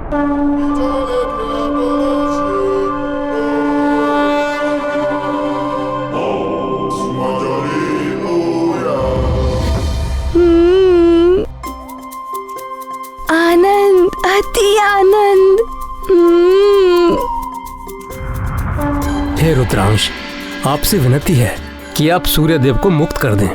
आनंद, अति आनंद। हे रुद्रांश, आपसे विनती है कि आप सूर्यदेव को मुक्त कर दें।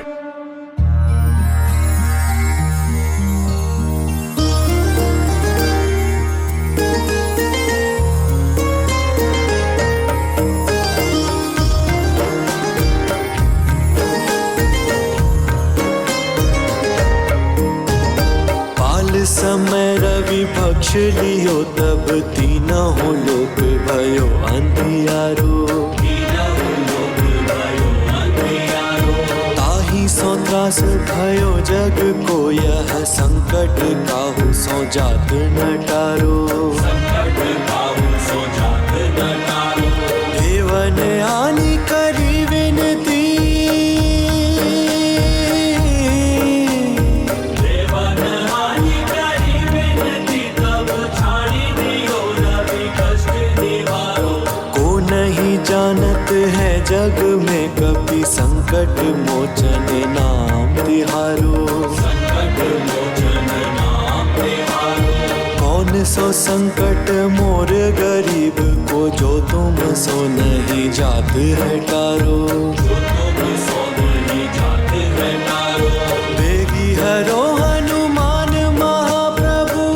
समय रवि भक्ष लियो तब तीनों लोक भयो अंधियारो। ताहि सो त्रास भयो जग को यह संकट काहू सो जात न टारो। देवन आनी करी विनती, जानत है जग में कभी संकट मोचन नाम तिहारो। संकट मोचन नाम तिहारो। कौन सो संकट मोर गरीब को जो तुम सो नहीं जात है टारो। जो तुम सो नहीं जात है टारो। बेगी हरो हनुमान महाप्रभु,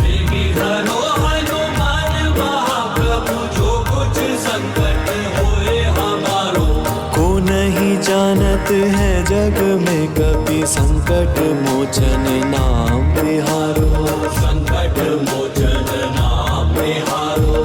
बेगी हरो जानत है जग में कभी संकट मोचन नाम तिहारो। संकट मोचन नाम तिहारो।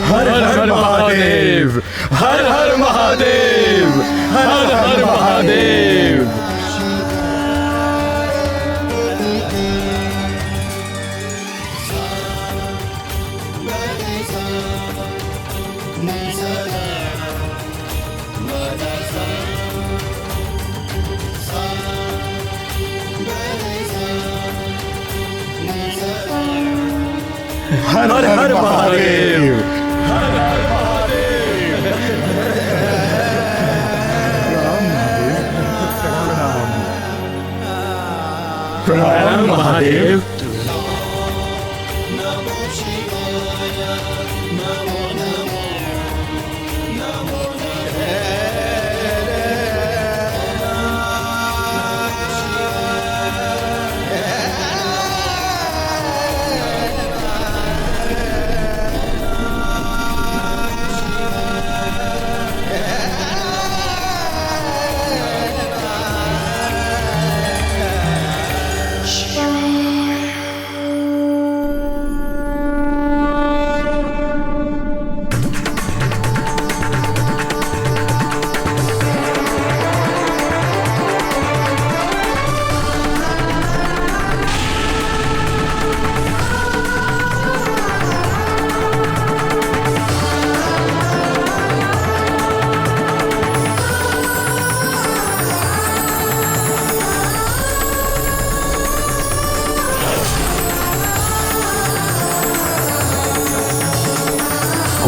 हर हर महादेव, हर हर महादेव, हर हर महादेव। हर हर महादेव, हर हर महादेव। प्रणाम महादेव।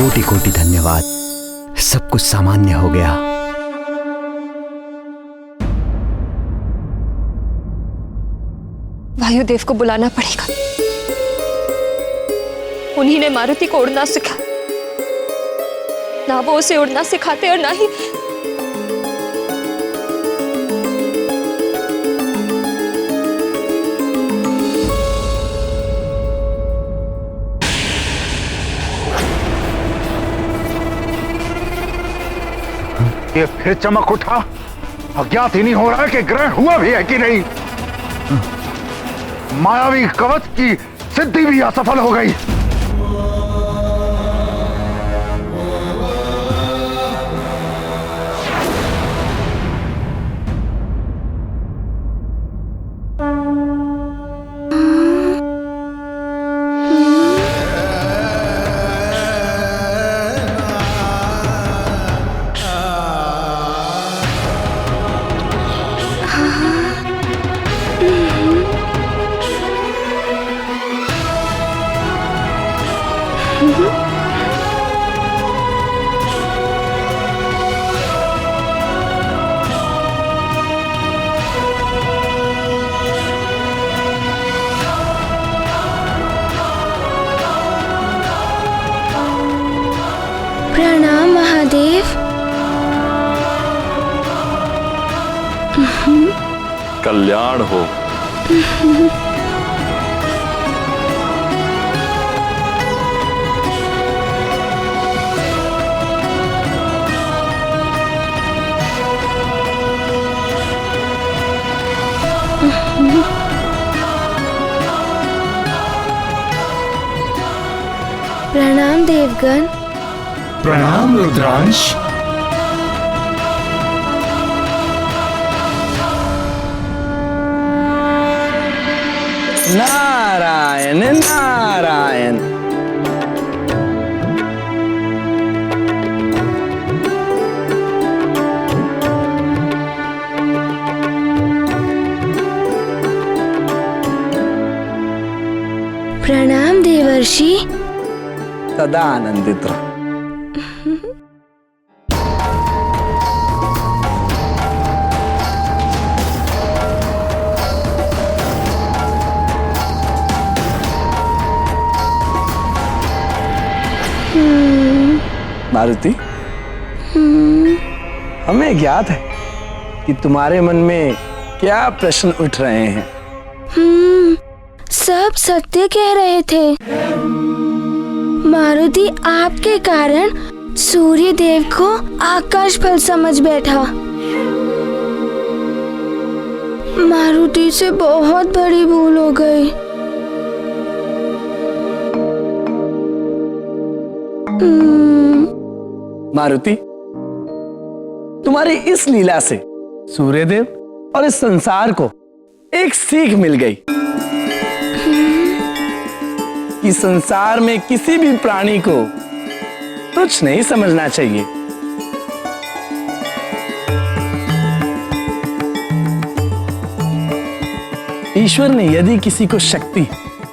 कोटि कोटि धन्यवाद। सब कुछ सामान्य हो गया। वायुदेव को बुलाना पड़ेगा। उन्हीं ने मारुति को उड़ना सिखाया। ना वो उसे उड़ना सिखाते और ना ही ये फिर चमक उठा। अज्ञात ही नहीं हो रहा है कि ग्रहण हुआ भी है कि नहीं। मायावी कवच की सिद्धि भी असफल हो गई। प्रणाम महादेव। कल्याण हो। प्रणाम देवगण। प्रणाम रुद्रांश। नारायण नारायण। प्रणाम देवर्षि। सदा आनंदित रहो। मारुति, हमें ज्ञात है कि तुम्हारे मन में क्या प्रश्न उठ रहे हैं। सब सत्य कह रहे थे। मारुति आपके कारण सूर्य देव को आकाश फल समझ बैठा। मारुति से बहुत बड़ी भूल हो गई। मारुति, तुम्हारी इस लीला से सूर्यदेव और इस संसार को एक सीख मिल गई कि संसार में किसी भी प्राणी को तुच्छ नहीं समझना चाहिए। ईश्वर ने यदि किसी को शक्ति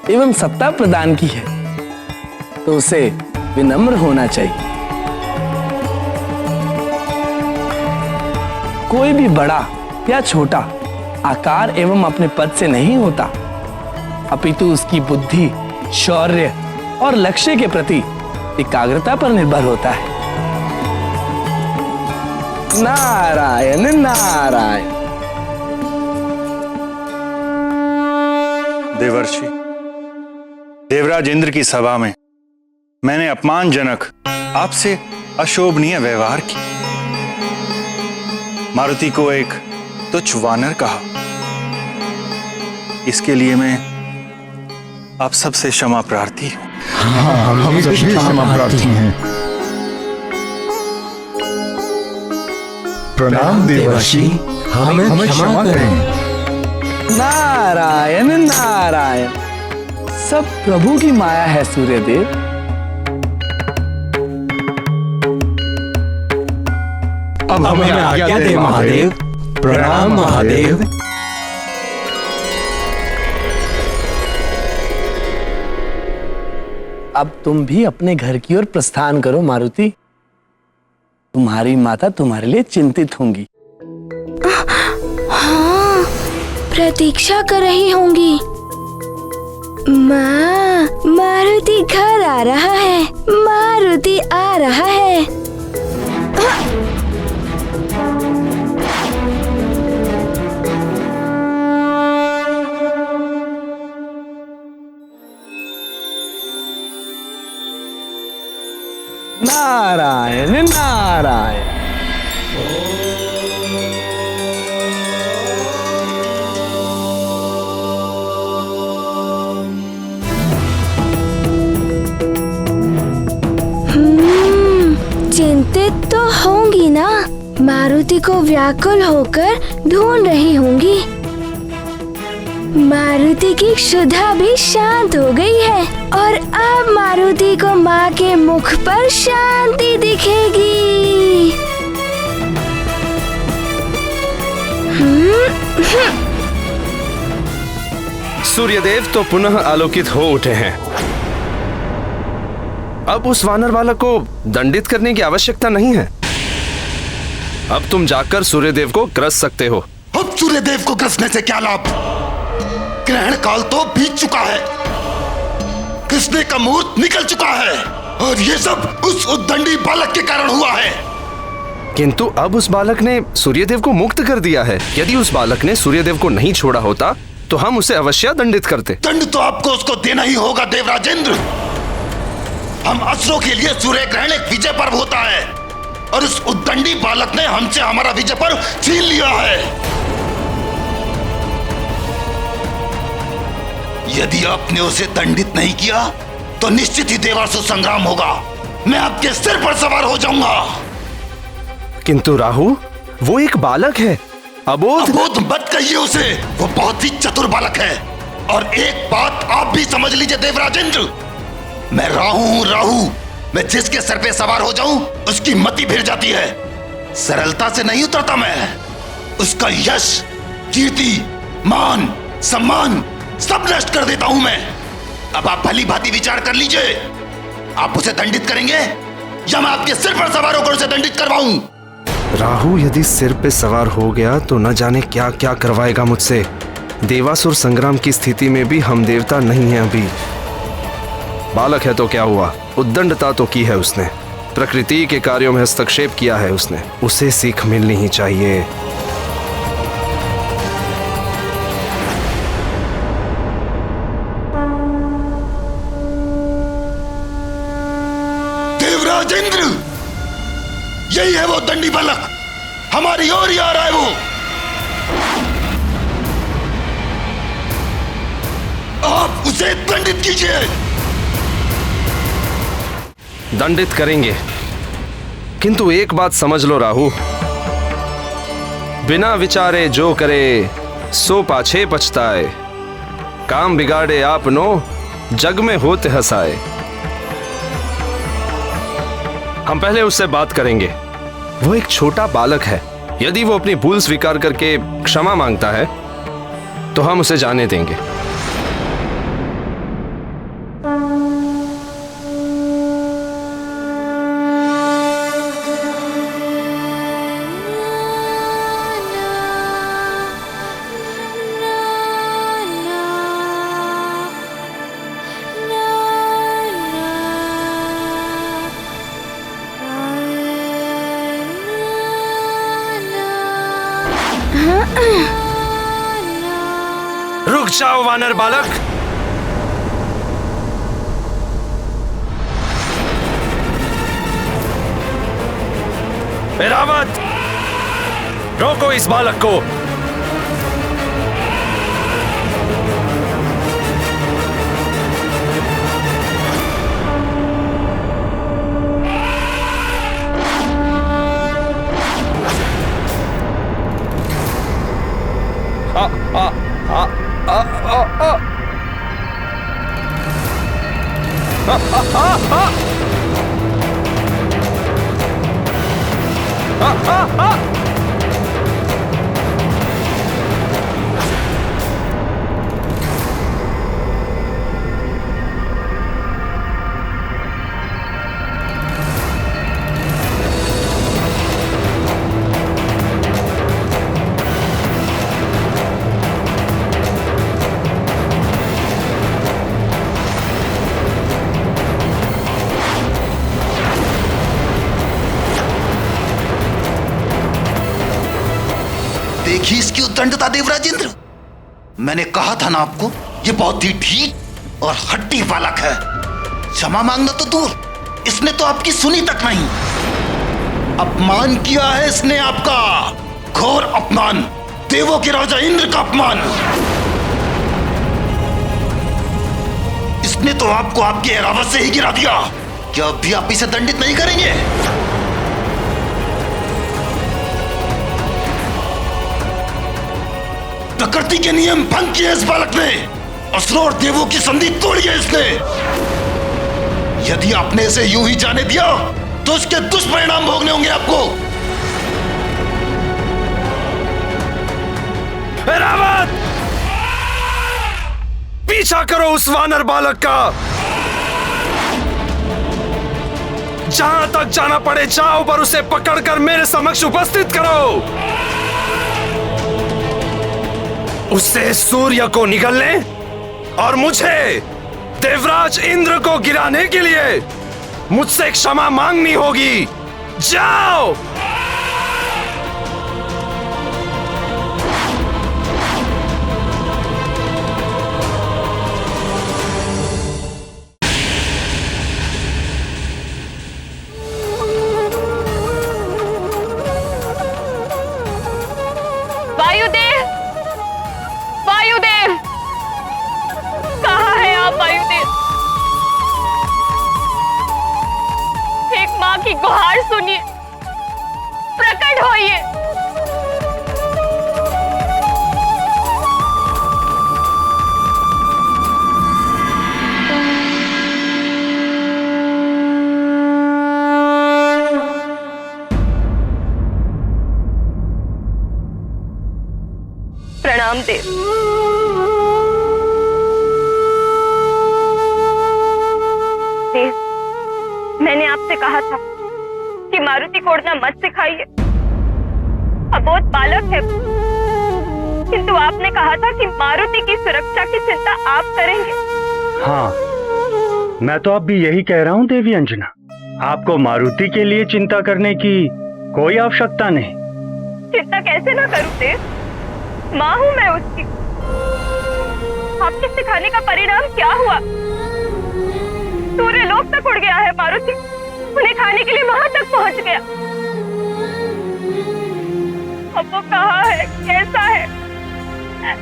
एवं सत्ता प्रदान की है तो उसे विनम्र होना चाहिए। कोई भी बड़ा या छोटा आकार एवं अपने पद से नहीं होता, अपितु उसकी बुद्धि, शौर्य और लक्ष्य के प्रति एकाग्रता पर निर्भर होता है। नारायण नारायण। देवर्षि, देवराज इंद्र की सभा में मैंने अपमानजनक आपसे अशोभनीय व्यवहार किया। मारुति को एक तुच्छ वानर कहा। इसके लिए मैं आप सबसे क्षमा प्रार्थी हूं। हम सभी क्षमा प्रार्थी हैं। प्रणाम देवर्षि, हमें क्षमा करें। नारायण नारायण। सब प्रभु की माया है सूर्यदेव। अब हमें आज्ञा दे महादेव। प्रणाम महादेव। अब तुम भी अपने घर की ओर प्रस्थान करो मारुति। तुम्हारी माता तुम्हारे लिए चिंतित होंगी। हाँ, प्रतीक्षा कर रही होंगी। माँ, मारुति घर आ रहा है, मारुति आ रहा है। नारायण नारायण। चिंतित तो होंगी ना, मारुति को व्याकुल होकर ढूंढ रही होंगी। मारुति की क्षुधा भी शांत हो गई है और अब मारुति को माँ के मुख पर शांति दिखेगी। सूर्यदेव तो पुनः आलोकित हो उठे हैं। अब उस वानर बालक को दंडित करने की आवश्यकता नहीं है। अब तुम जाकर सूर्यदेव को ग्रस सकते हो। अब सूर्यदेव को ग्रसने से क्या लाभ? ग्रहण काल तो बीत चुका है, ग्रसने का मुहूर्त निकल चुका है और ये सब उस उद्दंडी बालक के कारण हुआ है। किंतु अब उस बालक ने सूर्यदेव को मुक्त कर दिया है। यदि उस बालक ने सूर्यदेव को नहीं छोड़ा होता तो हम उसे अवश्य दंडित करते। दंड तो आपको उसको देना ही होगा देवराजेंद्र। हम असुरों के लिए सूर्य ग्रहण एक विजय पर्व होता है और उस उद्दंडी बालक ने हमसे हमारा विजय पर्व छीन लिया है। यदि आपने उसे दंडित नहीं किया तो निश्चित ही देवासुर संग्राम होगा। मैं आपके सिर पर सवार हो जाऊंगा। किंतु राहु, वो एक बालक है, अबोध मत कहिए उसे, वो बहुत ही चतुर बालक है। और एक बात आप भी समझ लीजिए देवराजेंद्र, मैं राहु हूं, राहु। मैं जिसके सर पे सवार हो जाऊं उसकी मति फिर जाती है। सरलता से नहीं उतरता मैं। उसका यश, कीर्ति, मान, सम्मान सब नष्ट कर देता हूं मैं। अब आप भली भांति विचार कर लीजिए, आप उसे दंडित करेंगे या मैं आपके सिर पर सवार होकर उसे दंडित करवाऊं? राहु यदि सिर पे सवार हो गया तो न जाने क्या क्या करवाएगा मुझसे। देवासुर संग्राम की स्थिति में भी हम देवता नहीं हैं अभी। बालक है तो क्या हुआ, उद्दंडता तो की है उसने, प्रकृति के कार्यों में हस्तक्षेप किया है उसने, उसे सीख मिलनी ही चाहिए। देवराजेंद्र, यही है वो दंडी बालक, हमारी ओर ही आ रहा है वो। आप उसे दंडित कीजिए। दंडित करेंगे, किंतु एक बात समझ लो राहु, बिना विचारे जो करे सो पाछे पछताए, काम बिगाड़े आपनो जग में होते हंसाए। हम पहले उससे बात करेंगे। वो एक छोटा बालक है, यदि वो अपनी भूल स्वीकार करके क्षमा मांगता है तो हम उसे जाने देंगे। रुक जाओ वानर बालक। ऐरावत, रोको इस बालक को। देखी इसकी उद्दंडता देवराजेंद्र। मैंने कहा था ना आपको, ये बहुत ही ढीठ और हट्टी बालक है। क्षमा मांगना तो दूर, इसने तो आपकी सुनी तक नहीं। अपमान किया है इसने आपका, घोर अपमान, देवों के राजा इंद्र का अपमान। इसने तो आपको आपकी एरावत से ही गिरा दिया। क्या अब भी आप इसे दंडित नहीं करेंगे? प्रकृति के नियम भंग किए इस बालक ने, असुरों और देवों की संधि तोड़ी है इसने। यदि आपने इसे यूं ही जाने दिया तो इसके दुष्परिणाम भोगने होंगे आपको। एरावत, पीछा करो उस वानर बालक का। जहां तक जाना पड़े जाओ, पर उसे पकड़कर मेरे समक्ष उपस्थित करो। उससे सूर्य को निगलने और मुझे देवराज इंद्र को गिराने के लिए मुझसे क्षमा मांगनी होगी। जाओ। वायुदेव, वायुदेव, कहाँ है आप वायुदेव? एक माँ की गुहार सुनिए, प्रकट होइए। प्रणाम देव। देव, मैंने आपसे कहा था कि मारुति को उड़ना मत सिखाइए, अबोध बालक है, किंतु आपने कहा था कि मारुति की सुरक्षा की चिंता आप करेंगे। हाँ, मैं तो अब भी यही कह रहा हूँ देवी अंजना, आपको मारुति के लिए चिंता करने की कोई आवश्यकता नहीं। चिंता कैसे ना करूं देव, माँ हूं मैं उसकी। आपके सिखाने का परिणाम क्या हुआ? सूर्य लोक तक उड़ गया है मारुति, उन्हें खाने के लिए वहां तक पहुंच गया। अब वो कहाँ है, कैसा है,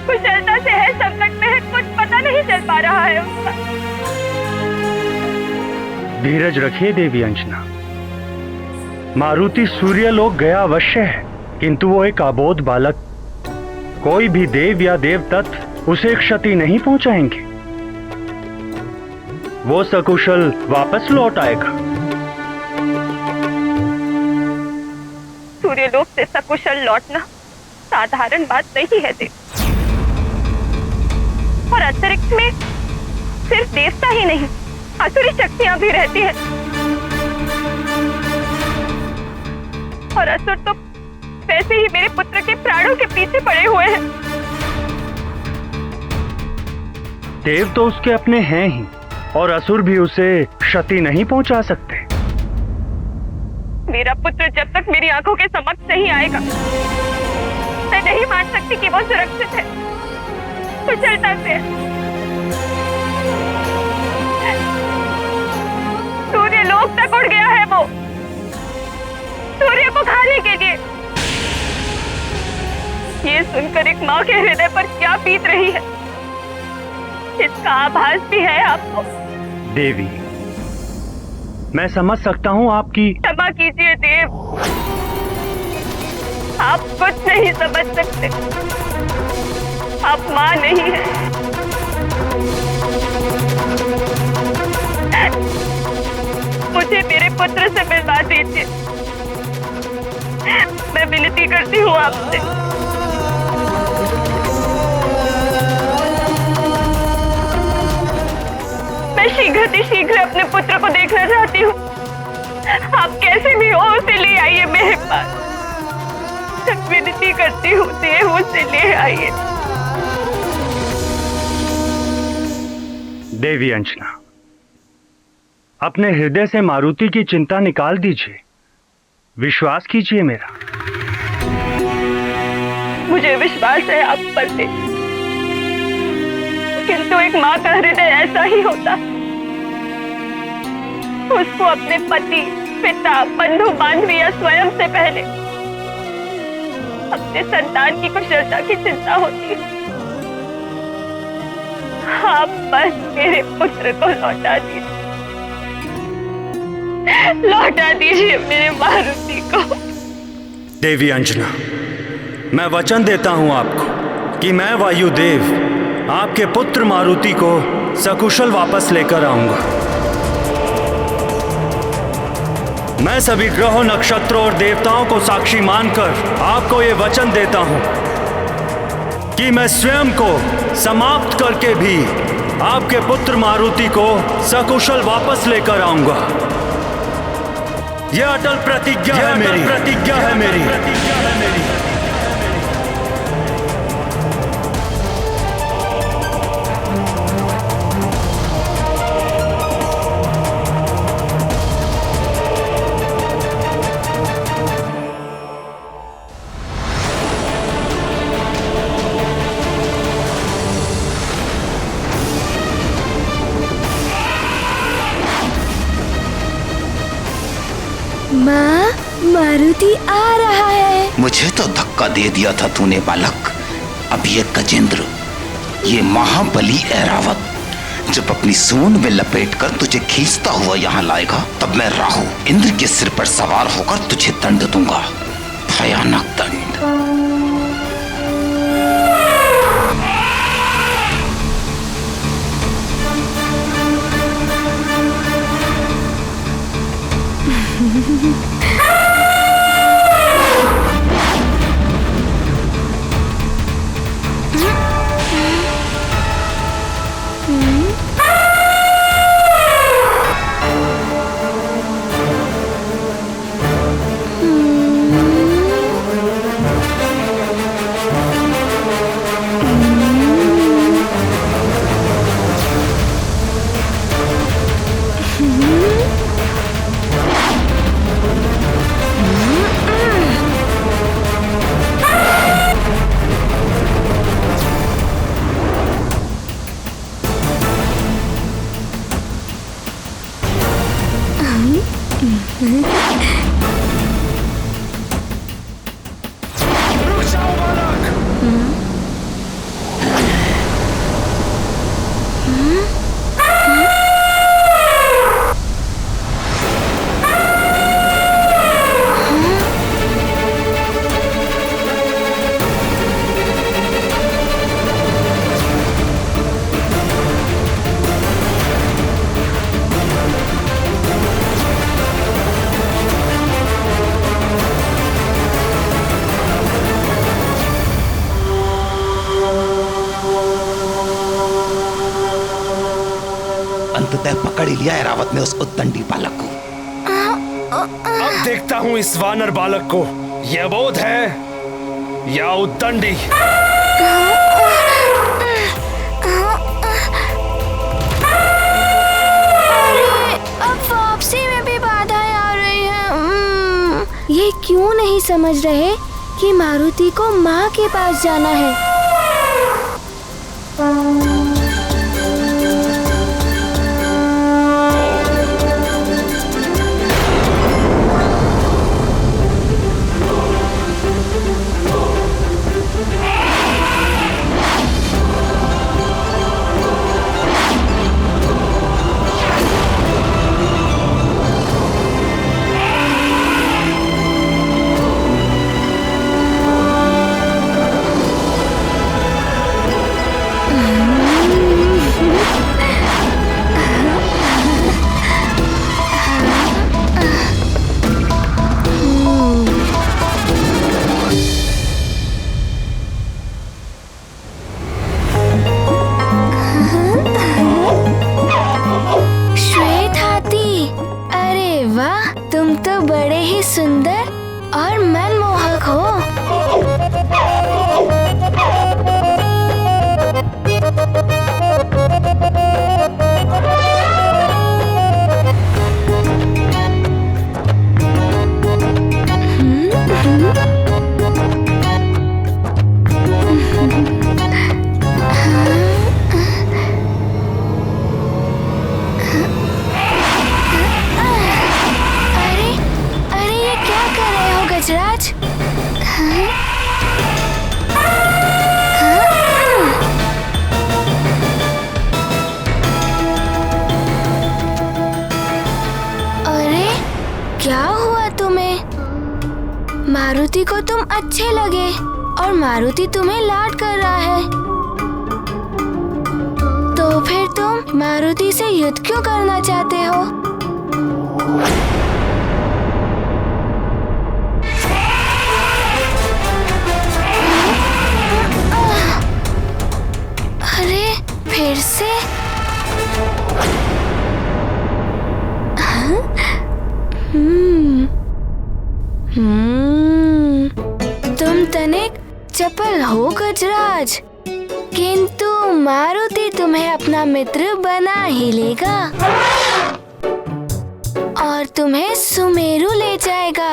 कुशलता से है, संकट में है, कुछ पता नहीं चल पा रहा है उसका। धीरज रखिए देवी अंजना, मारुति सूर्य लोक गया अवश्य है, किंतु वो एक अबोध बालक, कोई भी देव या देव तत्व उसे क्षति नहीं पहुंचाएंगे। वो सकुशल वापस लौट आएगा। सूर्यलोक से सकुशल लौटना साधारण बात नहीं है देव, और अंतरिक्ष में सिर्फ देवता ही नहीं, असुरी शक्तियां भी रहती हैं, और असुर तो वैसे ही मेरे पुत्र के प्राणों के पीछे पड़े हुए हैं। देव तो उसके अपने हैं ही, और असुर भी उसे क्षति नहीं पहुंचा सकते। मेरा पुत्र जब तक मेरी आंखों के समक्ष नहीं आएगा, मैं नहीं मान सकती कि वो सुरक्षित है, कुशलता से है। सूर्य लोक तक उड़ गया है वो, सूर्य को खाने के लिए। ये सुनकर एक माँ के हृदय पर क्या बीत रही है, इसका आभास भी है आपको? देवी, मैं समझ सकता हूँ आपकी। क्षमा कीजिए देव, आप कुछ नहीं समझ सकते, आप माँ नहीं है। मुझे मेरे पुत्र से मिलवा दीजिए, मैं विनती करती हूँ आपसे। मैं शीघ्र अपने पुत्र को देखना चाहती हूँ। आप कैसे भी हो उसे ले आइए मेरे पास, मैं विनती करती हूँ देव, उसे ले आइए। देवी अंजना, अपने हृदय से मारुति की चिंता निकाल दीजिए, विश्वास कीजिए मेरा। मुझे विश्वास है आप पर दे, किंतु एक माँ का हृदय ऐसा ही होता है। उसको अपने पति, पिता, बंधु बांधवी या स्वयं से पहले अपने संतान की कुशलता की चिंता होती है। आप बस मेरे पुत्र को लौटा दीजिए मेरे मारुति को। देवी अंजना, मैं वचन देता हूं आपको कि मैं वायुदेव आपके पुत्र मारुति को सकुशल वापस लेकर आऊंगा। मैं सभी ग्रहों, नक्षत्रों और देवताओं को साक्षी मानकर आपको ये वचन देता हूं कि मैं स्वयं को समाप्त करके भी आपके पुत्र मारुति को सकुशल वापस लेकर आऊंगा। यह अटल प्रतिज्ञा है मेरी। माँ, मारुति आ रहा है। मुझे तो धक्का दे दिया था तूने बालक। अब ये गजेंद्र, ये महाबली ऐरावत जब अपनी सूंड में लपेटकर तुझे खींचता हुआ यहाँ लाएगा, तब मैं राहु इंद्र के सिर पर सवार होकर तुझे दंड दूंगा, भयानक दंड। अंततः पकड़ ही लिया ऐरावत ने उस उद्दंडी बालक को। अब देखता हूं इस वानर बालक को, यह बोध है या उद्दंडी। अब वापसी में भी बाधाएं आ रही हैं। ये क्यों नहीं समझ रहे कि मारुति को माँ के पास जाना है। गजराज। अरे क्या हुआ तुम्हें? मारुति को तुम अच्छे लगे और मारुति तुम्हें लाड कर रहा है, तो फिर तुम मारुति से युद्ध क्यों करना चाहते हो? अरे फिर से? तुम तनिक चपल हो गजराज, किंतु मारुति तुम्हें अपना मित्र बना ही लेगा और तुम्हें सुमेरु ले जाएगा।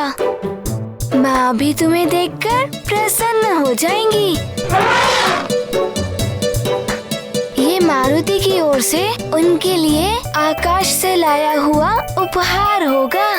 माँ भी तुम्हें देखकर प्रसन्न हो जाएंगी। ये मारुति की ओर से उनके लिए आकाश से लाया हुआ उपहार होगा।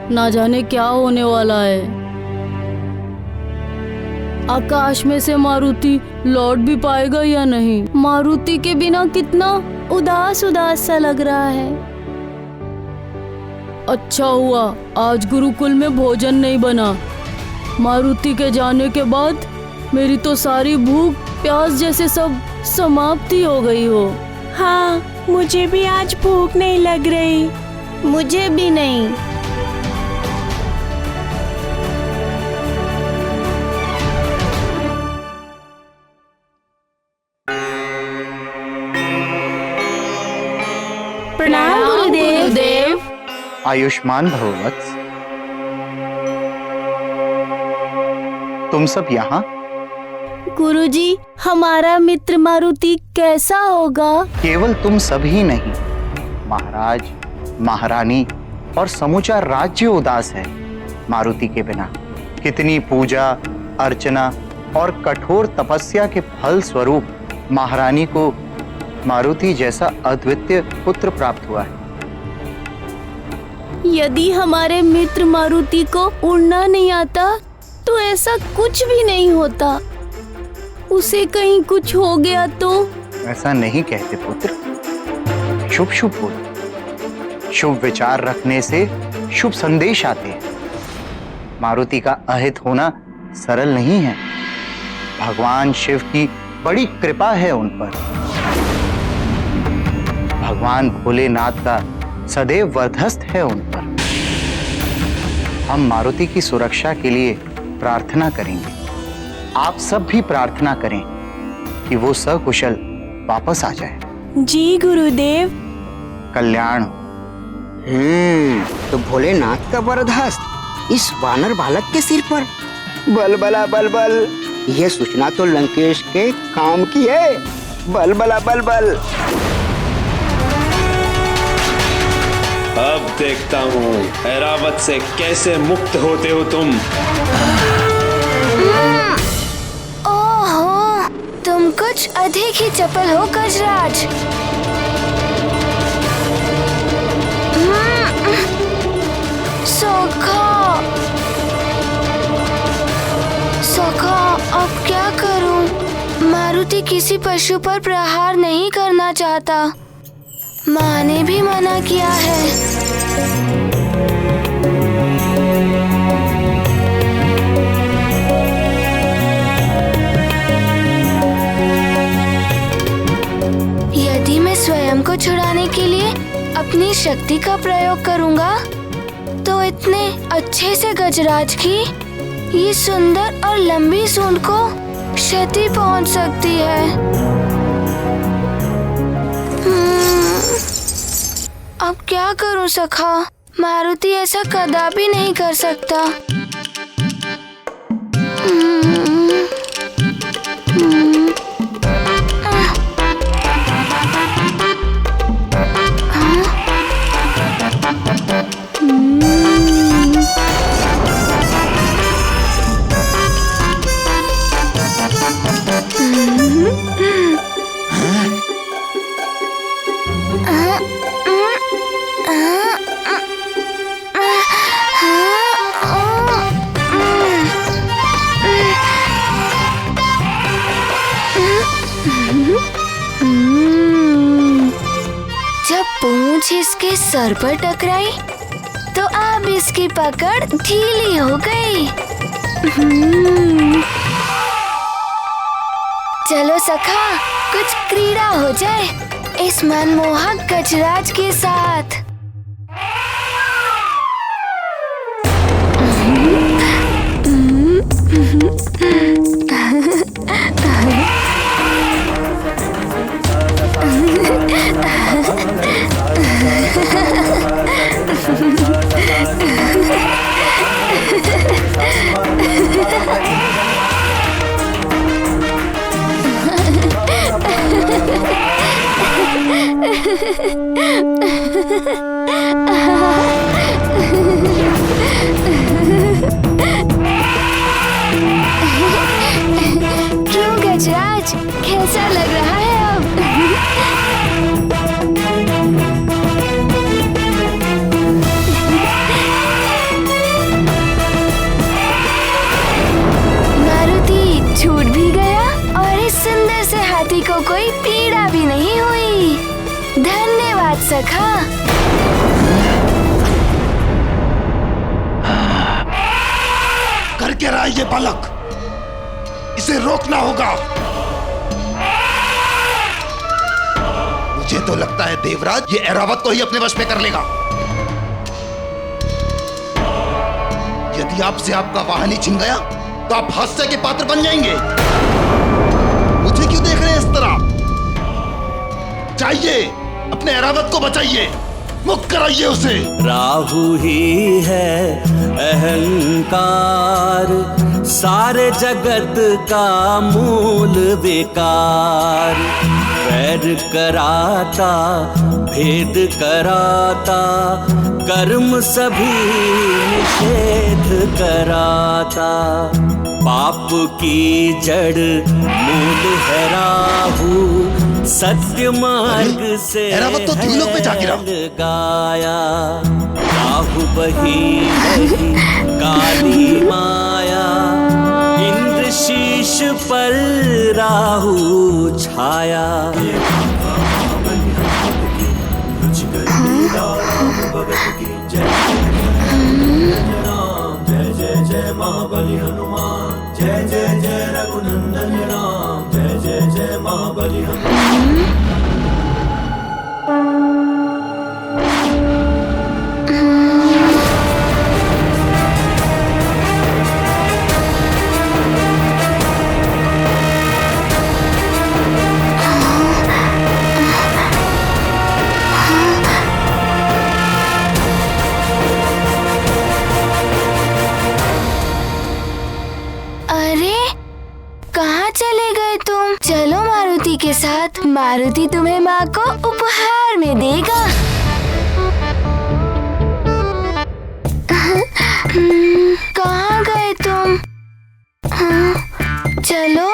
ना जाने क्या होने वाला है। आकाश में से मारुति लौट भी पाएगा या नहीं? मारुति के बिना कितना उदास उदास सा लग रहा है। अच्छा हुआ आज गुरुकुल में भोजन नहीं बना। मारुति के जाने के बाद मेरी तो सारी भूख प्यास जैसे सब समाप्ति हो गई हो। हाँ, मुझे भी आज भूख नहीं लग रही। मुझे भी नहीं। प्रणाम गुरुदेव। आयुष्मान भव वत्स। तुम सब यहाँ? गुरुजी, हमारा मित्र मारुति कैसा होगा? केवल तुम सब ही नहीं, महाराज, महारानी और समूचा राज्य उदास है मारुति के बिना। कितनी पूजा अर्चना और कठोर तपस्या के फल स्वरूप महारानी को मारुति जैसा अद्वितीय पुत्र प्राप्त हुआ है। यदि हमारे मित्र मारुति को उड़ना नहीं आता तो ऐसा कुछ भी नहीं होता। उसे कहीं कुछ हो गया तो? ऐसा नहीं कहते पुत्र। शुभ शुभ बोल। शुभ विचार रखने से शुभ संदेश आते हैं। मारुति का अहित होना सरल नहीं है। भगवान शिव की बड़ी कृपा है उन पर। भगवान भोलेनाथ का सदैव वर्धस्त है उन पर। हम मारुति की सुरक्षा के लिए प्रार्थना करेंगे। आप सब भी प्रार्थना करें कि वो सकुशल वापस आ जाए। जी गुरुदेव। कल्याण। तो भोलेनाथ का वरदहस्त इस वानर बालक के सिर पर। बलबला बलबल, यह सूचना तो लंकेश के काम की है। बलबला बलबल। अब देखता हूँ ऐरावत से कैसे मुक्त होते हो तुम। ओहो, तुम कुछ अधिक ही चपल हो गजराज। सोखा, सोखा, अब क्या करूं? मारुति किसी पशु पर प्रहार नहीं करना चाहता। माँ ने भी मना किया है। यदि मैं स्वयं को छुड़ाने के लिए अपनी शक्ति का प्रयोग करूंगा तो इतने अच्छे से गजराज की ये सुंदर और लंबी सूंड को क्षति पहुंच सकती है। अब क्या करूं सखा? मारुति ऐसा कदापि नहीं कर सकता। जब पूंछ इसके सर पर टकराई तो अब इसकी पकड़ ढीली हो गई। चलो सखा, कुछ क्रीड़ा हो जाए इस मनमोहक गजराज के साथ। क्यों गजराज, कैसा लग रहा है अब? मारुति छूट भी गया और इस सुंदर से हाथी को कोई पीड़ा भी नहीं हुई। धन्यवाद सखा। कर क्या रहा है ये बालक? इसे रोकना होगा। मुझे तो लगता है देवराज ये ऐरावत को ही अपने वश में कर लेगा। यदि आपसे आपका वाहन ही छिन गया तो आप हास्य के पात्र बन जाएंगे। मुझे क्यों देख रहे हैं इस तरह? चाहिए अपने ऐरावत को बचाइए, मुक्त कराइए उसे। राहु ही है अहंकार, सारे जगत का मूल विकार। वैर कराता, भेद कराता, कर्म सभी निषेध कराता। पाप की जड़ मूल है राहु, सत्य मार्ग से ऐरावत तो द्विलोक में जा गिरा। गाया राहु बही बही काली माया, इंद्र शीश पर राहु छाया। जय जय जय महाबली हनुमान, जय जय जय रघुनंदन राम, जय जय जय महाबली हनुमान। चलो मारुति के साथ, मारुति तुम्हें माँ को उपहार में देगा। कहाँ गए तुम? चलो।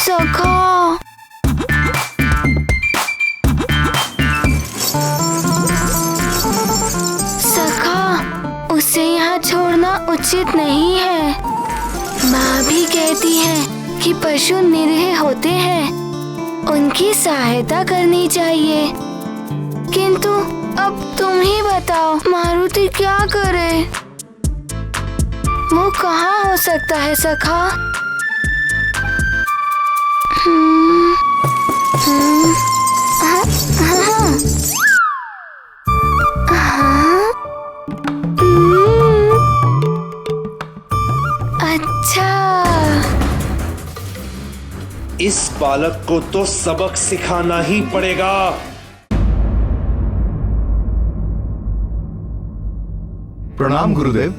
सखा, सखा, उसे यहाँ छोड़ना उचित नहीं है। माँ भी कहती है कि पशु निरीह होते हैं, उनकी सहायता करनी चाहिए। किंतु अब तुम ही बताओ, मारुति क्या करे? वो कहाँ हो सकता है सखा? इस बालक को तो सबक सिखाना ही पड़ेगा। प्रणाम गुरुदेव।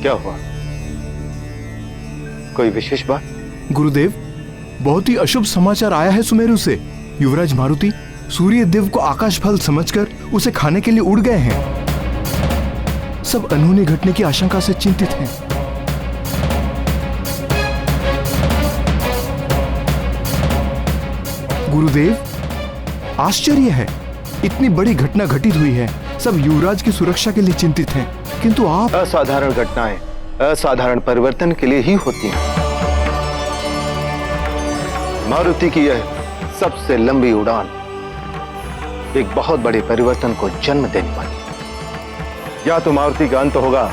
क्या हुआ? कोई विशेष बात? गुरुदेव, बहुत ही अशुभ समाचार आया है सुमेरु से। युवराज मारुति सूर्य देव को आकाश फल समझकर उसे खाने के लिए उड़ गए हैं। सब अनहोनी घटने की आशंका से चिंतित हैं। गुरुदेव, आश्चर्य है, इतनी बड़ी घटना घटित हुई है, सब युवराज की सुरक्षा के लिए चिंतित हैं, किंतु आप। असाधारण घटनाएं असाधारण परिवर्तन के लिए ही होती हैं। मारुति की यह सबसे लंबी उड़ान एक बहुत बड़े परिवर्तन को जन्म देने वाली है। या तो मारुति का अंत होगा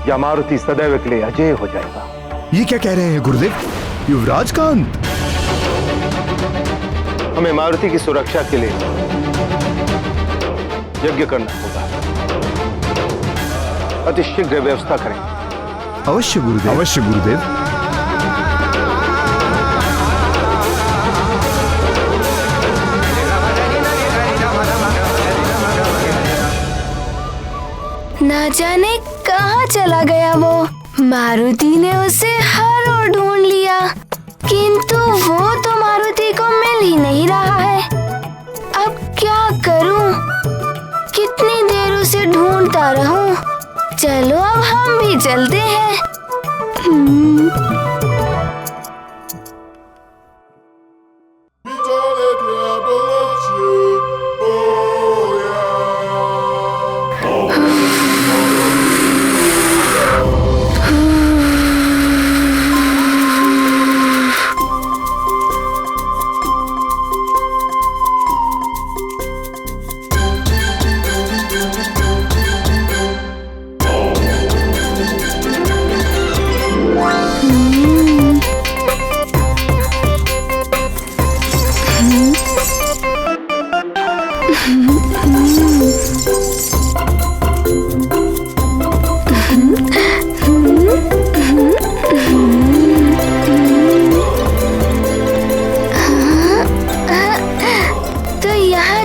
या मारुति सदैव के लिए अजय हो जाएगा। ये क्या कह रहे हैं गुरुदेव? युवराज का अंत? हमें मारुति की सुरक्षा के लिए यज्ञ करना होगा। अति शीघ्र व्यवस्था करें। अवश्य गुरुदेव, अवश्य गुरुदेव। ना जाने कहाँ चला गया वो। मारुति ने उसे हर ओर ढूंढ लिया, किंतु वो तो मारुति को मिल ही नहीं रहा है। अब क्या करूं? कितनी देर उसे ढूंढता रहूं? चलो अब हम भी चलते हैं।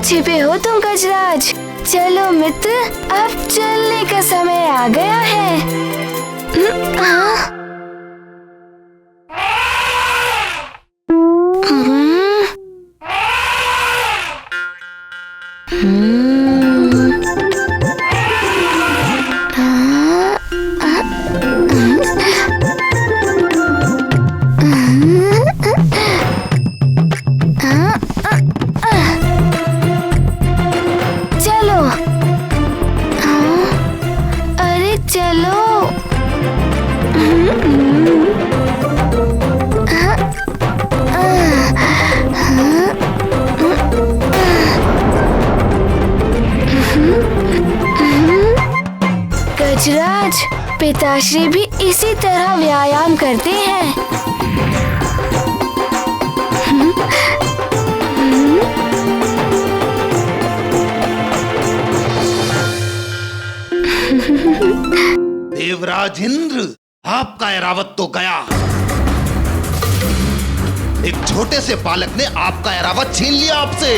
छिपे हो तुम गजराज। चलो मित्र, अब चलने का समय आ गया है। गजराज, पिताश्री भी इसी तरह व्यायाम करते हैं। देवराज इंद्र, आपका ऐरावत तो गया। एक छोटे से बालक ने आपका ऐरावत छीन लिया आपसे।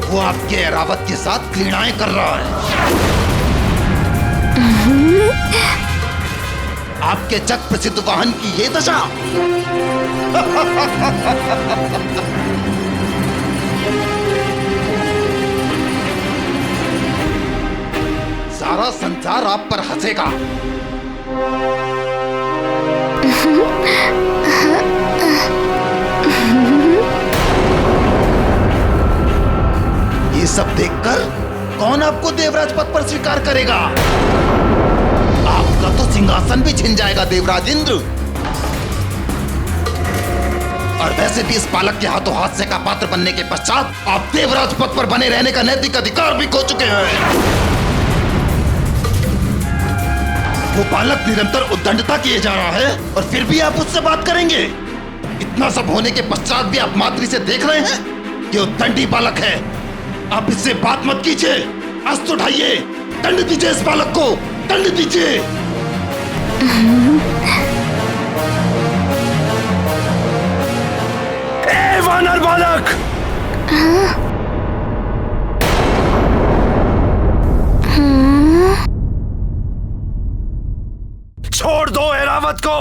वो आपके ऐरावत के साथ क्रीड़ाएं कर रहा है। आपके जग प्रसिद्ध वाहन की ये दशा। सारा संसार आप पर हंसेगा। ये सब देखकर कौन आपको देवराज पद पर स्वीकार करेगा? आपका तो सिंहासन भी छिन जाएगा देवराज इंद्र। और वैसे भी इस बालक के हाथों हादसे का पात्र बनने के पश्चात आप देवराज पद पर बने रहने का नैतिक अधिकार भी खो चुके हैं। वो बालक निरंतर उद्दंडता किए जा रहा है और फिर भी आप उससे बात करेंगे? इतना सब होने के पश्चात भी आप मातृ से देख रहे हैं कि उद्दंडी बालक है। आप इससे बात मत कीजिए, अस्त्र उठाइए दंड दीजिए इस बालक को, दंड दीजिए। ए वानर बालक! छोड़ दो ऐरावत को।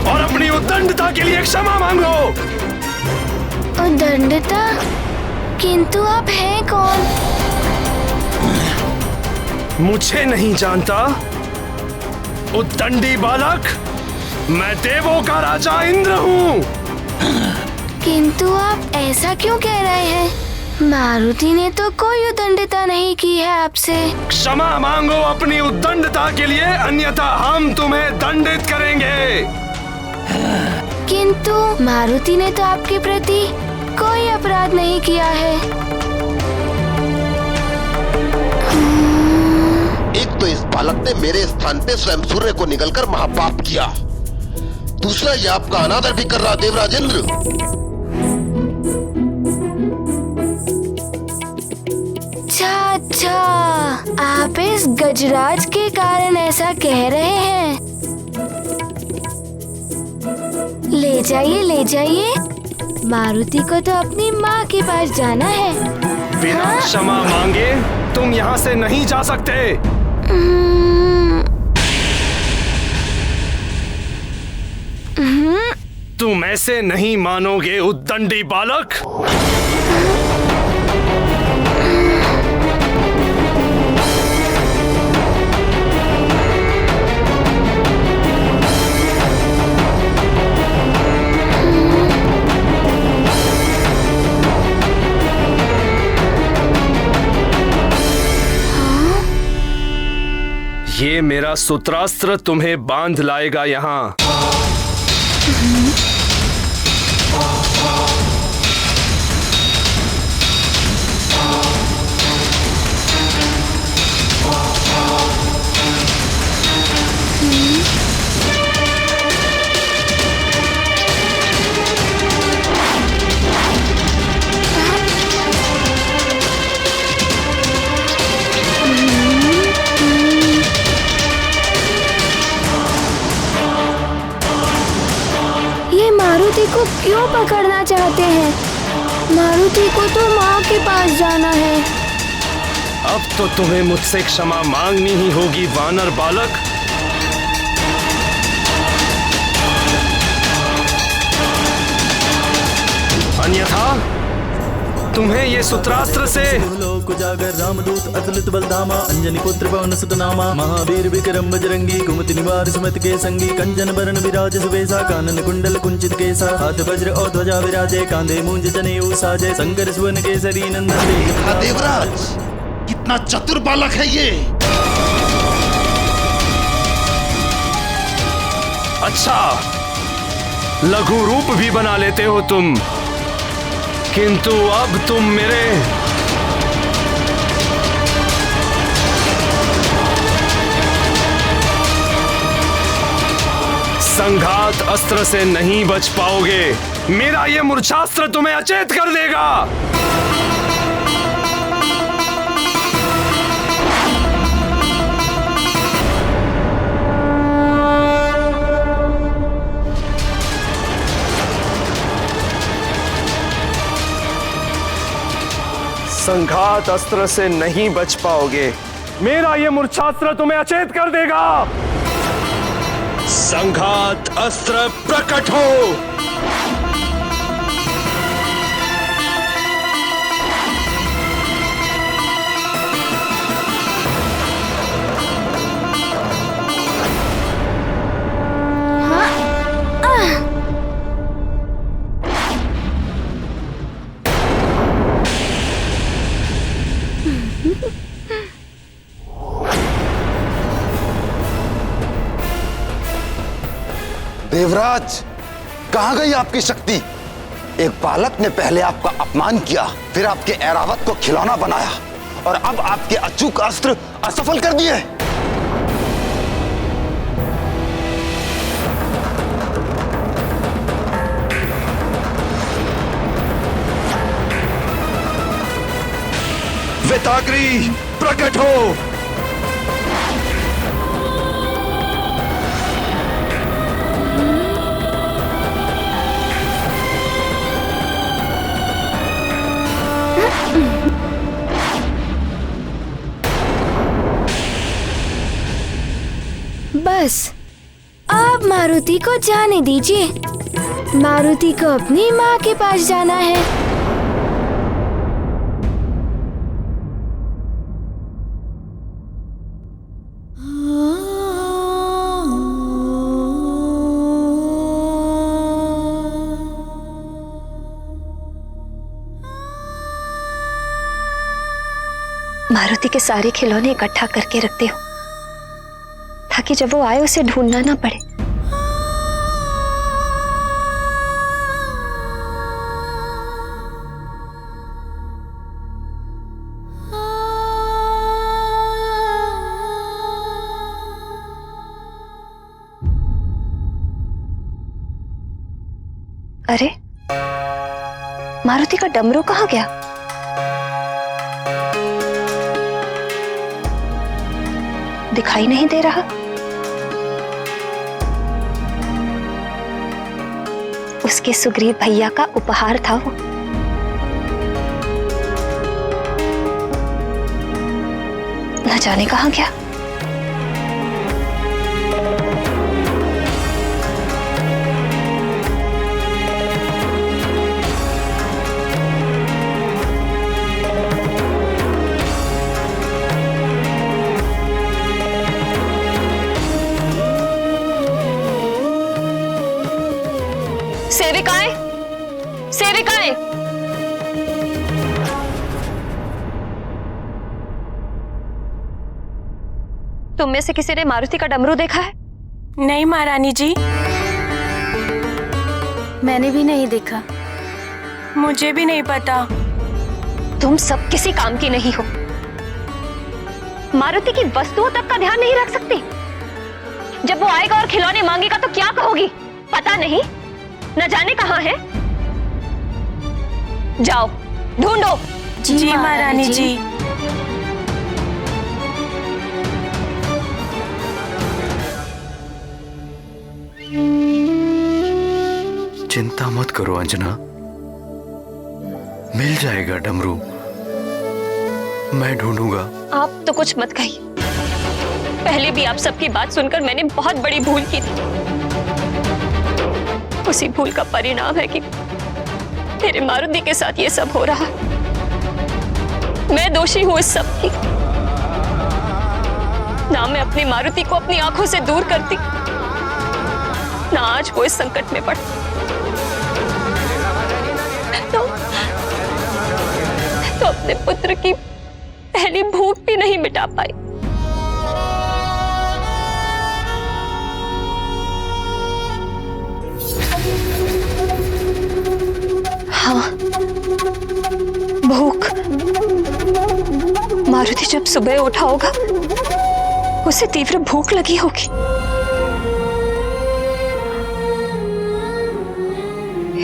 और अपनी उद्दंडता के लिए क्षमा मांगो। उद्दंडता? किंतु आप हैं कौन? मुझे नहीं जानता? उद्दंडी बालक, मैं देवों का राजा इंद्र हूँ। किंतु आप ऐसा क्यों कह रहे हैं? मारुति ने तो कोई उद्दंडता नहीं की है आपसे। क्षमा मांगो अपनी उद्दंडता के लिए, अन्यथा हम तुम्हें दंडित करेंगे। किंतु मारुति ने तो आपके प्रति कोई अपराध नहीं किया है। एक तो इस बालक ने मेरे स्थान पे स्वयं सूर्य को निगलकर महापाप किया, दूसरा ये आपका अनादर भी कर रहा देवराज इंद्र। अच्छा, आप इस गजराज के कारण ऐसा कह रहे हैं। ले जाइए, ले जाइए। मारुति को तो अपनी माँ के पास जाना है। बिना क्षमा मांगे तुम यहाँ से नहीं जा सकते। तुम ऐसे नहीं मानोगे उद्दंडी बालक। ये मेरा सूत्रास्त्र तुम्हें बांध लाएगा यहाँ। मारुति को क्यों पकड़ना चाहते हैं? मारुति को तो माँ के पास जाना है। अब तो तुम्हें मुझसे क्षमा मांगनी ही होगी वानर बालक। अन्यथा तुम्हें ये सूत्रास्त्र से जागर रामदूत अतुलित बलधामा अंजनी पुत्र पवन सुत नामा महावीर विक्रम बजरंगी कुमति निवार सुमति के संगी कंचन बरन विराज सुबेसा कानन कुंडल कुंचित केसा हाथ वज्र और ध्वजा विराजे कांधे मूंज जनेऊ साजे शंकर सुवन केसरी नंदन। देवराज, कितना चतुर बालक है ये। अच्छा, लघु रूप भी बना लेते हो तुम, किंतु अब तुम मेरे संघात अस्त्र से नहीं बच पाओगे। मेरा ये मूर्छास्त्र तुम्हें अचेत कर देगा। संघात अस्त्र से नहीं बच पाओगे। मेरा ये मूर्छास्त्र तुम्हें अचेत कर देगा। संघात अस्त्र प्रकट हो। देवराज, कहां गई आपकी शक्ति? एक बालक ने पहले आपका अपमान किया, फिर आपके ऐरावत को खिलौना बनाया और अब आपके अचूक अस्त्र असफल कर दिए। श्वेताग्री प्रकट हो। बस अब मारुति को जाने दीजिए। मारुति को अपनी माँ के पास जाना है। मारुति के सारे खिलौने इकट्ठा करके रखते हो ताकि जब वो आए उसे ढूंढना ना पड़े। अरे मारुति का डमरू कहाँ गया? दिखाई नहीं दे रहा। उसके सुग्रीव भैया का उपहार था वो। न जाने कहाँ गया। सेविकाएं, सेविकाएं, तुम में से किसी ने मारुति का डमरू देखा है? नहीं महारानी जी, मैंने भी नहीं देखा। मुझे भी नहीं पता। तुम सब किसी काम की नहीं हो। मारुति की वस्तुओं तक का ध्यान नहीं रख सकती। जब वो आएगा और खिलौने मांगेगा तो क्या कहोगी? पता नहीं, न जाने कहाँ है। जाओ ढूंढो। जी महारानी जी। चिंता मत करो अंजना, मिल जाएगा डमरू। मैं ढूंढूंगा। आप तो कुछ मत कहिए। पहले भी आप सबकी बात सुनकर मैंने बहुत बड़ी भूल की थी। उसी भूल का परिणाम है कि तेरे मारुति के साथ ये सब हो रहा। मैं दोषी हूं इस सब की। ना मैं अपनी मारुति को अपनी आंखों से दूर करती, ना आज वो इस संकट में पड़। तो अपने पुत्र की पहली भूख भी नहीं मिटा पाई। हाँ, भूख। मारुति जब सुबह उठा होगा उसे तीव्र भूख लगी होगी।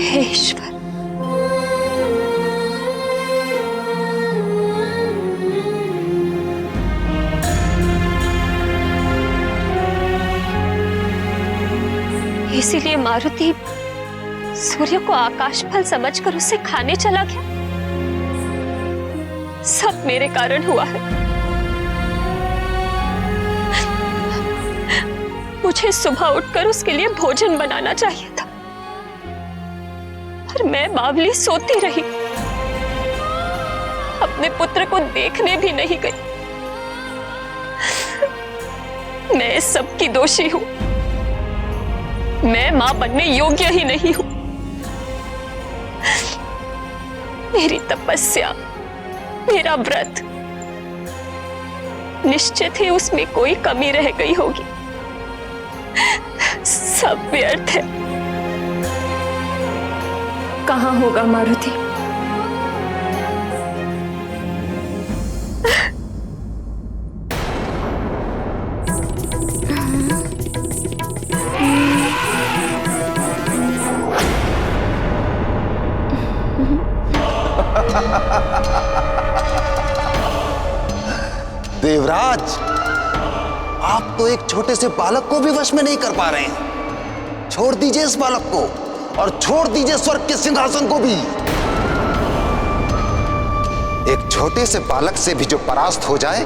हे ईश्वर, इसीलिए मारुति सूर्य को आकाश फल समझकर उसे खाने चला गया। सब मेरे कारण हुआ है। मुझे सुबह उठकर उसके लिए भोजन बनाना चाहिए था, पर मैं बावली सोती रही, अपने पुत्र को देखने भी नहीं गई। मैं इस सब की दोषी हूं। मैं मां बनने योग्य ही नहीं हूं। मेरी तपस्या, मेरा व्रत, निश्चित ही उसमें कोई कमी रह गई होगी। सब व्यर्थ है। कहां होगा मारुति? देवराज, आप तो एक छोटे से बालक को भी वश में नहीं कर पा रहे हैं। छोड़ दीजिए इस बालक को और छोड़ दीजिए स्वर्ग के सिंहासन को भी। एक छोटे से बालक से भी जो परास्त हो जाए,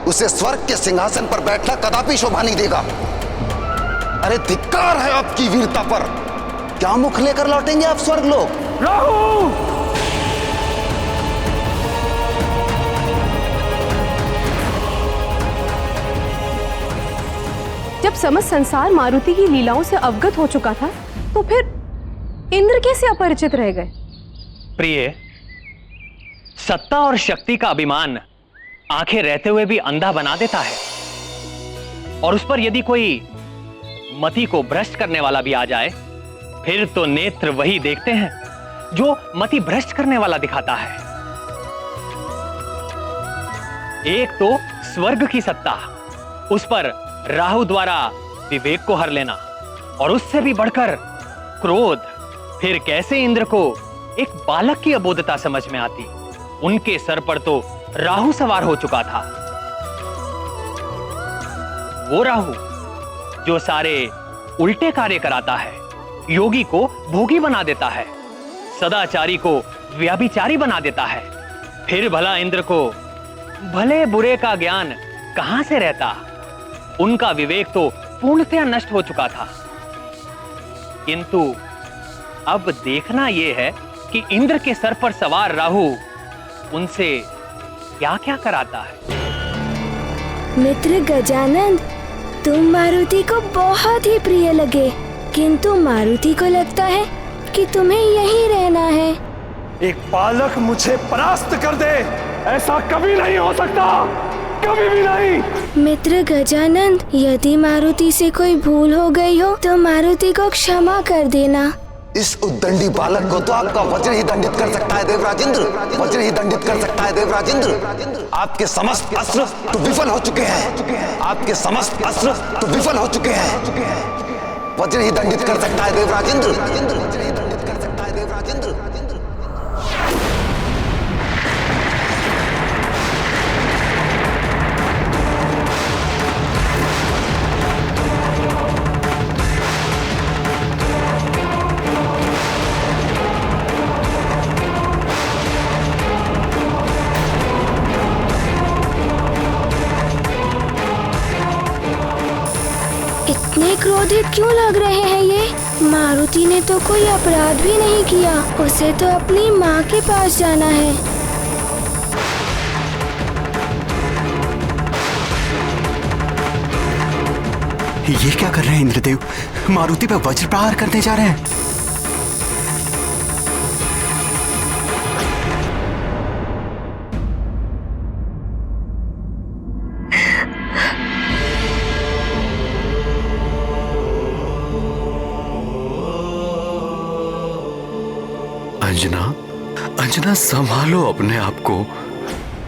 उसे स्वर्ग के सिंहासन पर बैठना कदापि शोभा नहीं देगा। अरे धिक्कार है आपकी वीरता पर। क्या मुख लेकर लौटेंगे आप स्वर्ग लोग? राहु! जब समस्त संसार मारुति की लीलाओं से अवगत हो चुका था, तो फिर इंद्र कैसे अपरिचित रह गए? प्रिय, सत्ता और शक्ति का अभिमान आंखें रहते हुए भी अंधा बना देता है, और उस पर यदि कोई मति को भ्रष्ट करने वाला भी आ जाए, फिर तो नेत्र वही देखते हैं जो मति भ्रष्ट करने वाला दिखाता है। एक तो स्वर्ग की सत्ता, उस पर राहु द्वारा विवेक को हर लेना, और उससे भी बढ़कर क्रोध। फिर कैसे इंद्र को एक बालक की अबोधता समझ में आती? उनके सर पर तो राहु सवार हो चुका था। वो राहु जो सारे उल्टे कार्य कराता है, योगी को भोगी बना देता है, सदाचारी को व्याभिचारी बना देता है। फिर भला इंद्र को भले बुरे का ज्ञान कहां से रहता? उनका विवेक तो पूर्णतया नष्ट हो चुका था। किंतु अब देखना यह है कि इंद्र के सर पर सवार राहु उनसे क्या क्या कराता है। मित्र गजानन, तुम मारुति को बहुत ही प्रिय लगे, किंतु मारुति को लगता है कि तुम्हें यहीं रहना है। एक बालक मुझे परास्त कर दे, ऐसा कभी नहीं हो सकता, कभी भी नहीं। मित्र गजानन, यदि मारुति से कोई भूल हो गई हो तो मारुति को क्षमा कर देना। इस उद्दंडी बालक को तो आपका वज्र ही दंडित कर सकता है देवराजेंद्र, वज्र ही दंडित कर सकता है देवराजेंद्र। आपके समस्त अस्त्र तो विफल हो चुके हैं, आपके समस्त अस्त्र तो विफल हो चुके हैं। वज्र ही दंडित कर सकता है देवराजेंद्र, वज्र ही दंडित कर सकता है देवराजेंद्र। इतने क्रोधित क्यों लग रहे हैं ये? मारुति ने तो कोई अपराध भी नहीं किया, उसे तो अपनी माँ के पास जाना है। ये क्या कर रहे हैं इंद्रदेव? मारुति पर वज्र प्रहार करने जा रहे हैं। अंजना, अंजना संभालो अपने आप को।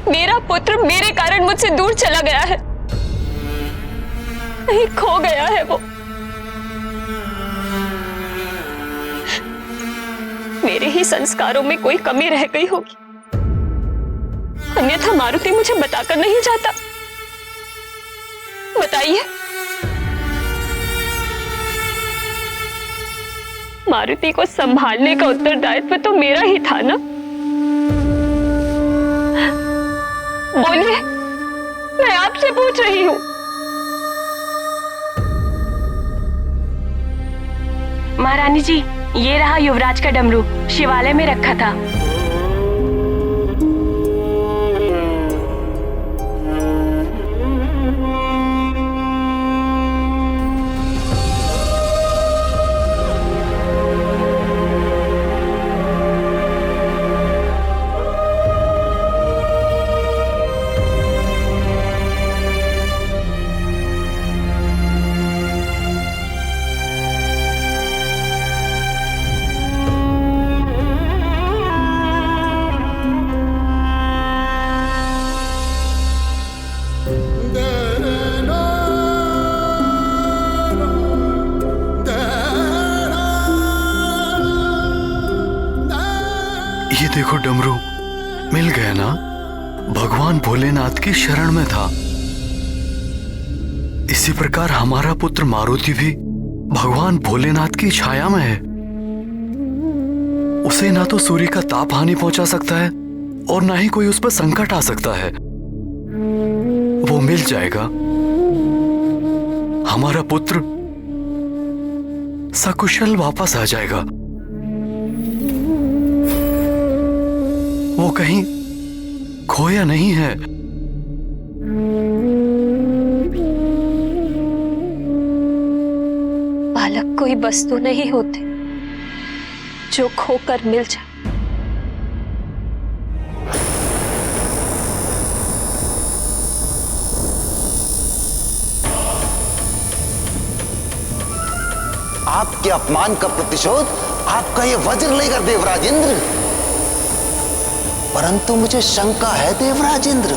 मेरा पुत्र मेरे कारण मुझसे दूर चला गया है, कहीं खो गया है वो। मेरे ही संस्कारों में कोई कमी रह गई होगी, अन्यथा मारुति मुझे बताकर नहीं जाता। बताइए, मारुति को संभालने का उत्तरदायित्व तो मेरा ही था ना। बोलिए, मैं आपसे पूछ रही हूँ। महारानी जी, ये रहा युवराज का डमरू, शिवालय में रखा था। ये देखो डमरू, मिल गया ना? भगवान भोलेनाथ की शरण में था। इसी प्रकार हमारा पुत्र मारुति भी भगवान भोलेनाथ की छाया में है। उसे ना तो सूर्य का ताप हानि पहुंचा सकता है और ना ही कोई उस पर संकट आ सकता है। वो मिल जाएगा। हमारा पुत्र सकुशल वापस आ जाएगा। वो कहीं खोया नहीं है। बालक कोई वस्तु नहीं होते जो खोकर मिल जाए। आपके अपमान का प्रतिशोध आपका ये वज्र लेकर देवराज इंद्र। परंतु मुझे शंका है देवराज इंद्र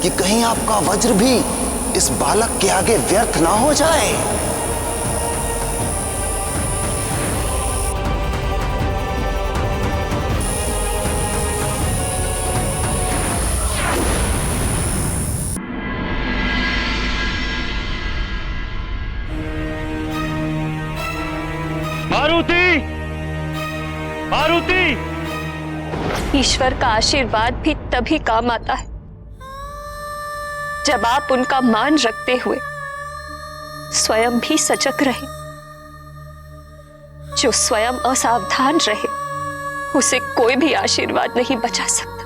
कि कहीं आपका वज्र भी इस बालक के आगे व्यर्थ ना हो जाए। मारुति! मारुति! ईश्वर का आशीर्वाद भी तभी काम आता है जब आप उनका मान रखते हुए स्वयं भी सजग रहे। जो स्वयं असावधान रहे उसे कोई भी आशीर्वाद नहीं बचा सकता।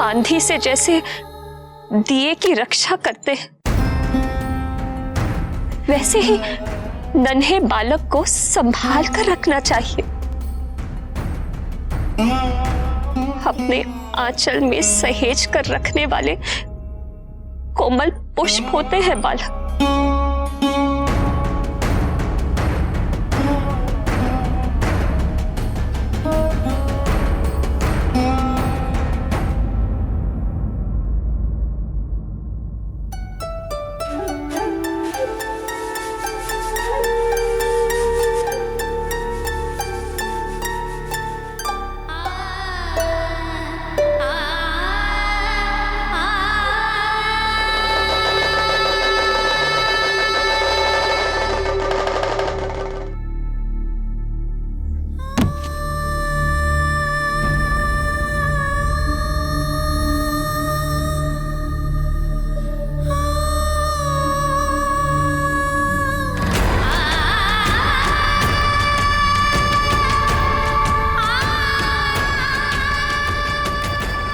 आंधी से जैसे दिए की रक्षा करते हैं, वैसे ही नन्हे बालक को संभाल कर रखना चाहिए। अपने आंचल में सहेज कर रखने वाले कोमल पुष्प होते हैं बालक।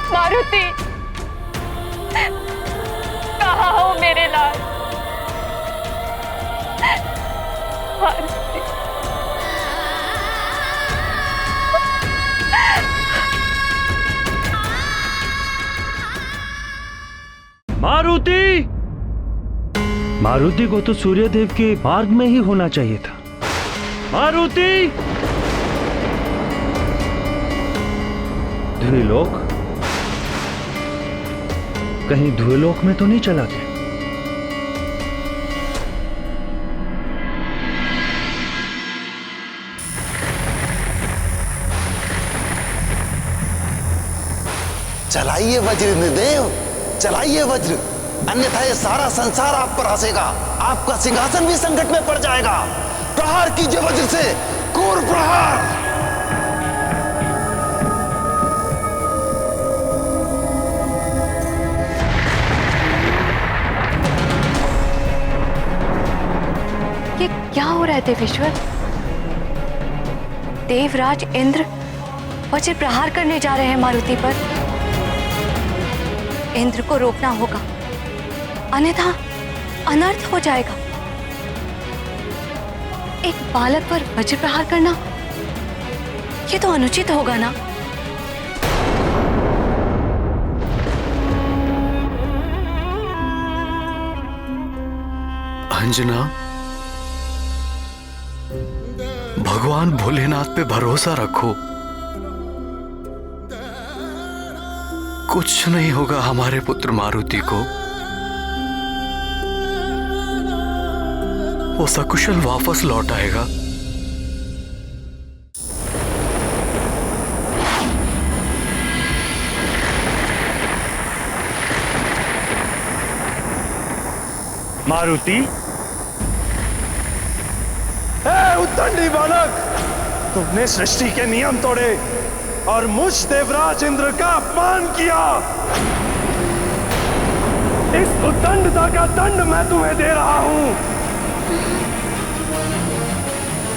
मारुति, कहाँ हो मेरे लाल? मारुति, मारुति! मारुति को तो सूर्यदेव के मार्ग में ही होना चाहिए था। मारुति! ध्रुलोक, कहीं ध्रुलोक में तो नहीं चला गया? चलाइए वज्र इंद्रदेव, चलाइए वज्र, अन्यथा ये सारा संसार आप पर हंसेगा। आपका सिंहासन भी संकट में पड़ जाएगा। प्रहार कीजिए वज्र से, क्रूर प्रहार। ये क्या हो रहा है देवेश्वर? देवराज इंद्र वज्र प्रहार करने जा रहे हैं मारुति पर। इंद्र को रोकना होगा, अन्यथा अनर्थ हो जाएगा। एक बालक पर वज्र प्रहार करना, ये तो अनुचित होगा ना। अंजना, भगवान भोलेनाथ पे भरोसा रखो। कुछ नहीं होगा हमारे पुत्र मारुति को। वो सकुशल वापस लौट आएगा। मारुति, उद्दंडी बालक, तुमने सृष्टि के नियम तोड़े और मुझ देवराज इंद्र का अपमान किया। इस उद्दंडता का दंड मैं तुम्हें दे रहा हूं।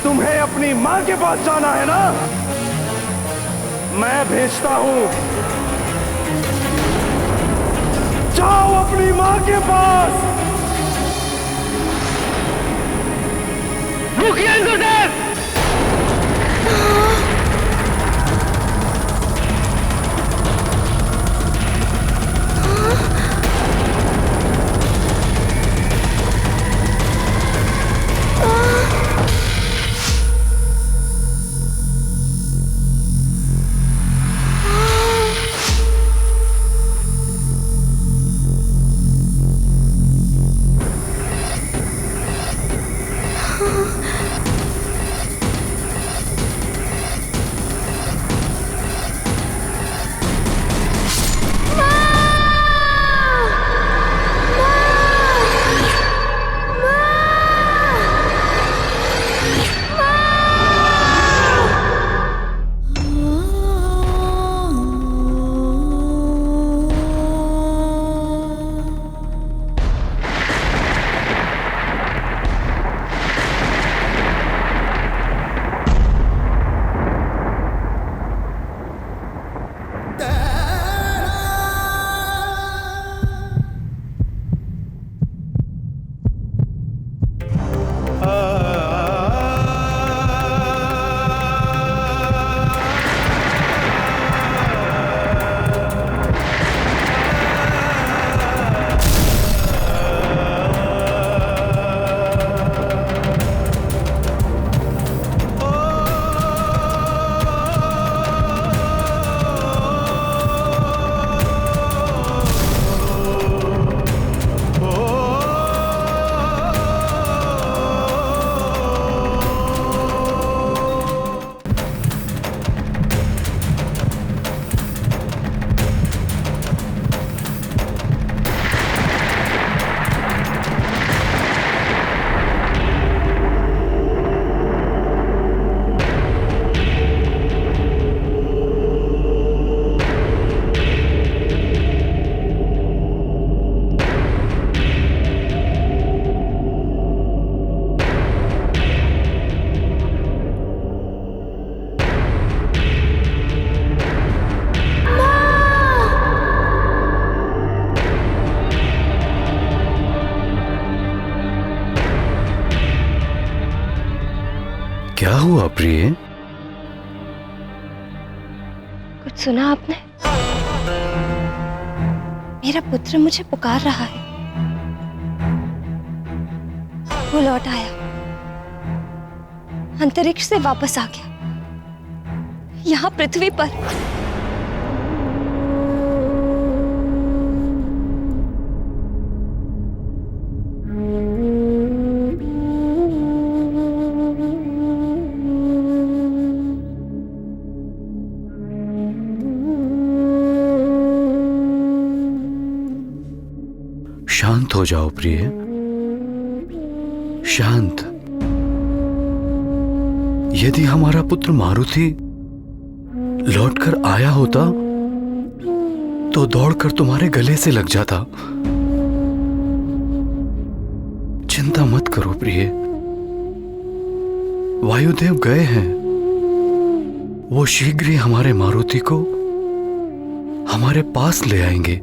तुम्हें अपनी मां के पास जाना है ना? मैं भेजता हूं। जाओ अपनी मां के पास। रुकिए इंद्रदेव! क्या हुआ प्रिय? कुछ सुना आपने? मेरा पुत्र मुझे पुकार रहा है। वो लौट आया, अंतरिक्ष से वापस आ गया, यहाँ पृथ्वी पर। शांत हो जाओ प्रिय, शांत। यदि हमारा पुत्र मारुति लौटकर आया होता तो दौड़कर तुम्हारे गले से लग जाता। चिंता मत करो प्रिय, वायुदेव गए हैं। वो शीघ्र ही हमारे मारुति को हमारे पास ले आएंगे।